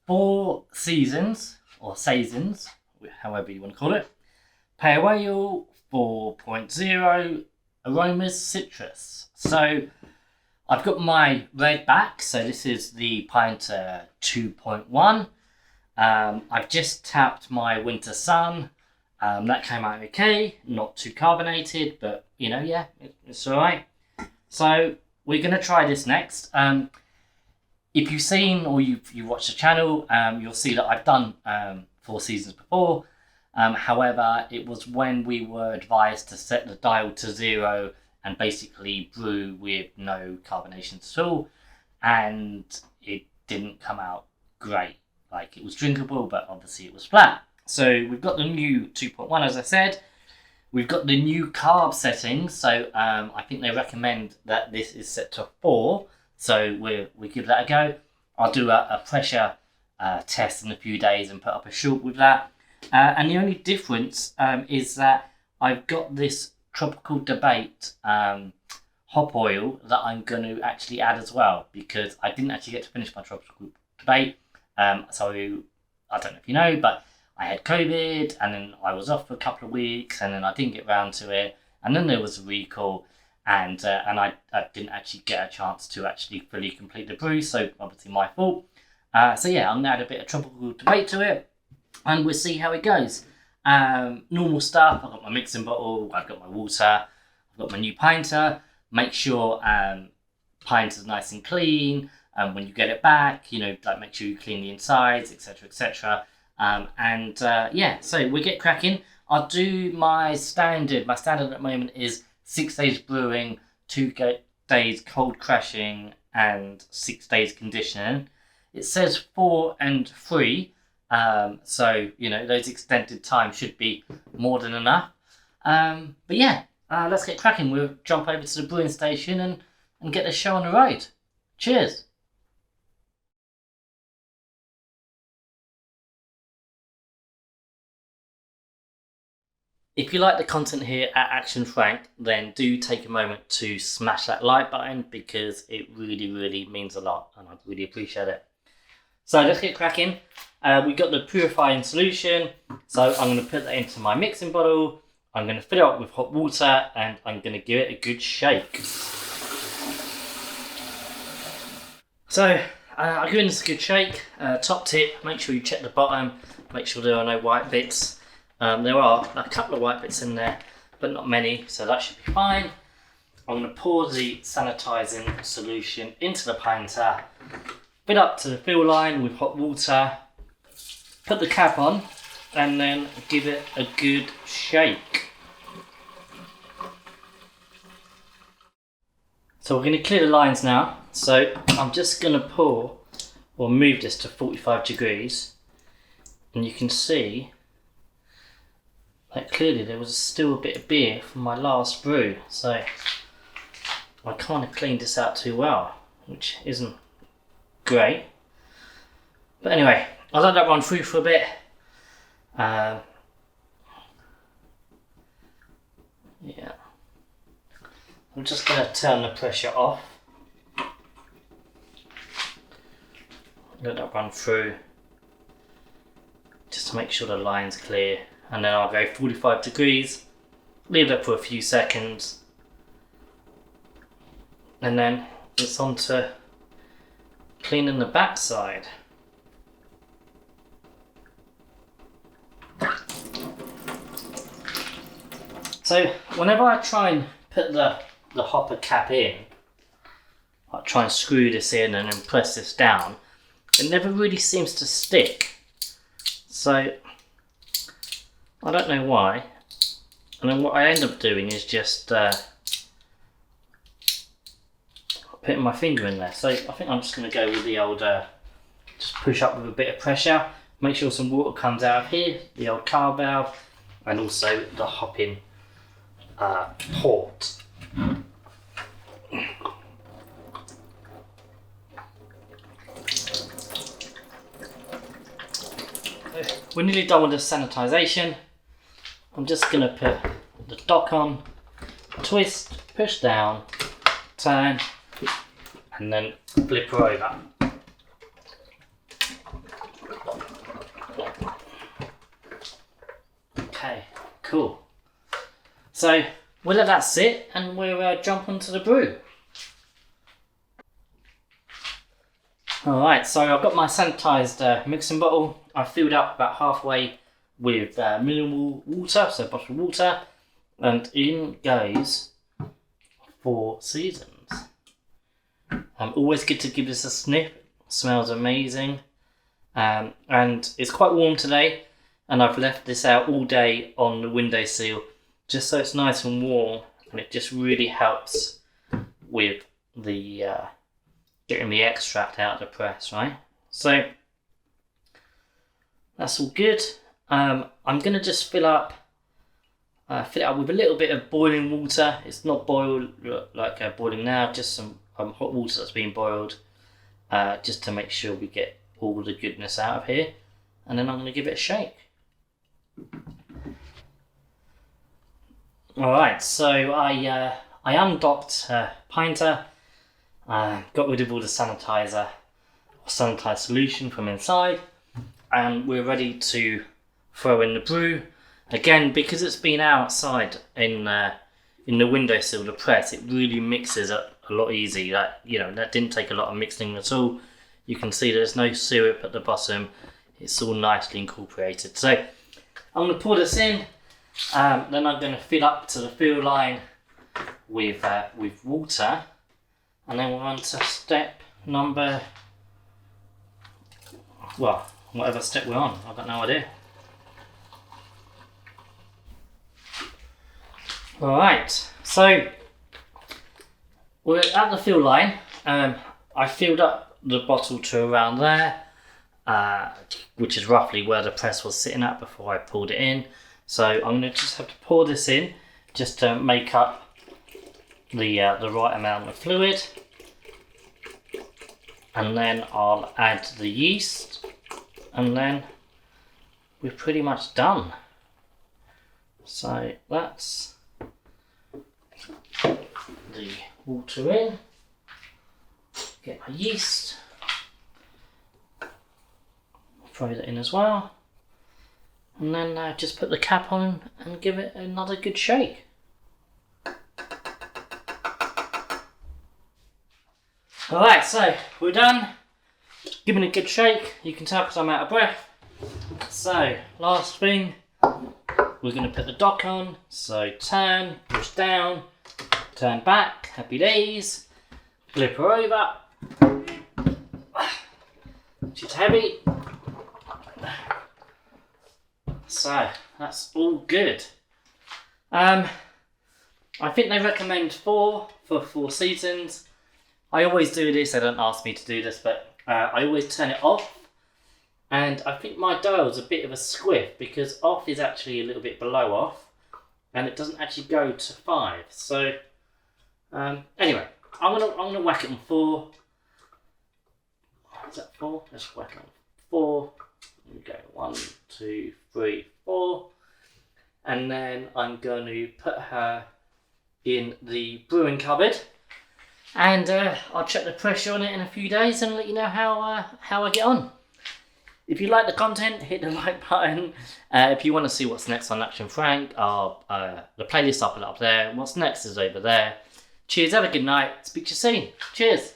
Four Seasons, or Saisons, however you want to call it. Pale Ale 4.0, aromas citrus. So I've got my red back, so this is the Pinter 2.1. I've just tapped my Winter Sun. That came out okay, not too carbonated, but yeah, it's alright. So we're going to try this next. If you've seen or you watched the channel, you'll see that I've done Four Seasons before. However, it was when we were advised to set the dial to 0 and basically brew with no carbonation at all, and it didn't come out great. Like, it was drinkable, but obviously it was flat. So we've got the new 2.1, as I said. We've got the new carb settings. So I think they recommend that this is set to 4. So we give that a go. I'll do a pressure test in a few days and put up a short with that. And the only difference is that I've got this Tropical Debate hop oil that I'm going to actually add as well, because I didn't actually get to finish my Tropical Debate. So I don't know if you know, but I had COVID and then I was off for a couple of weeks and then I didn't get round to it. And then there was a recall and I didn't actually get a chance to actually fully complete the brew. So obviously my fault. So yeah, I'm going to add a bit of Tropical Debate to it and we'll see how it goes. Normal stuff. I've got my mixing bottle. I've got my water. I've got my new Pinter. Make sure Pinter's nice and clean. When you get it back, like make sure you clean the insides, etc., etc. Yeah, so we get cracking. I'll do my standard. My standard at the moment is 6 days brewing, 2 days cold crashing, and 6 days conditioning. It says 4 and 3, so those extended times should be more than enough. But yeah, let's get cracking. We'll jump over to the brewing station and get the show on the road. Cheers. If you like the content here at Action Frank, then do take a moment to smash that like button because it really, really means a lot and I'd really appreciate it. So let's get cracking. We've got the Purifying Solution. So I'm going to put that into my mixing bottle. I'm going to fill it up with hot water and I'm going to give it a good shake. So I'm giving this a good shake. Top tip, make sure you check the bottom. Make sure there are no white bits. There are a couple of white bits in there, but not many, so that should be fine. I'm going to pour the sanitising solution into the Pinter, fill up to the fill line with hot water, put the cap on, and then give it a good shake. So we're going to clear the lines now, so I'm just going to pour, or move this to 45 degrees, and you can see that clearly there was still a bit of beer from my last brew, so I kind of cleaned this out too well, which isn't great. But anyway, I'll let that run through for a bit. Yeah. I'm just going to turn the pressure off. Let that run through, just to make sure the line's clear. And then I'll go 45 degrees, leave that for a few seconds, and then it's on to cleaning the backside. So whenever I try and put the hopper cap in, I try and screw this in and then press this down, it never really seems to stick. So I don't know why, and then what I end up doing is just putting my finger in there. So I think I'm just going to go with the old, just push up with a bit of pressure, make sure some water comes out of here, the old carb valve, and also the hopping port. We're nearly done with the sanitisation. I'm just going to put the dock on, twist, push down, turn, and then flip her over. Cool. So we'll let that sit and we'll jump onto the brew. Alright, so I've got my sanitised mixing bottle. I've filled up about halfway with mineral water, so bottled water, and in goes Four Saisons. Always good to give this a sniff. Smells amazing, and it's quite warm today, and I've left this out all day on the windowsill just so it's nice and warm, and it just really helps with the getting the extract out of the press, right? So that's all good. I'm gonna just fill it up with a little bit of boiling water. It's not boiled like boiling now, just some hot water that's been boiled, just to make sure we get all the goodness out of here. And then I'm gonna give it a shake. All right, so I undocked Pinter, got rid of all the sanitizer, sanitise solution from inside, and we're ready to throw in the brew. Again, because it's been outside in the windowsill, the press, it really mixes up a lot easy. That didn't take a lot of mixing at all. You can see there's no syrup at the bottom. It's all nicely incorporated. So I'm going to pour this in. Then I'm going to fill up to the fill line with water, and then we're on to step number, well, whatever step we're on. I've got no idea. Alright, so we're at the fill line. I filled up the bottle to around there, which is roughly where the press was sitting at before I pulled it in. So I'm going to just have to pour this in just to make up the right amount of fluid. And then I'll add the yeast, and then we're pretty much done. So that's the water in, get my yeast, throw that in as well, and then just put the cap on and give it another good shake. Alright, so we're done. Giving it a good shake. You can tell because I'm out of breath. So, last thing, we're going to put the dock on. So turn, push down, turn back, happy days, flip her over. She's heavy. So that's all good. I think they recommend 4 for 4 seasons. I always do this, they don't ask me to do this, but I always turn it off. And I think my dial's a bit of a squiff because off is actually a little bit below off, and it doesn't actually go to 5. So anyway, I'm gonna whack it on 4. Is that 4? Let's whack it on 4. Here we go. 1, 2, 3, 4. And then I'm going to put her in the brewing cupboard, and I'll check the pressure on it in a few days and let you know how I get on. If you like the content, hit the like button. If you want to see what's next on Action Frank, the playlist I'll put up there. What's next is over there. Cheers, have a good night. Speak to you soon. Cheers.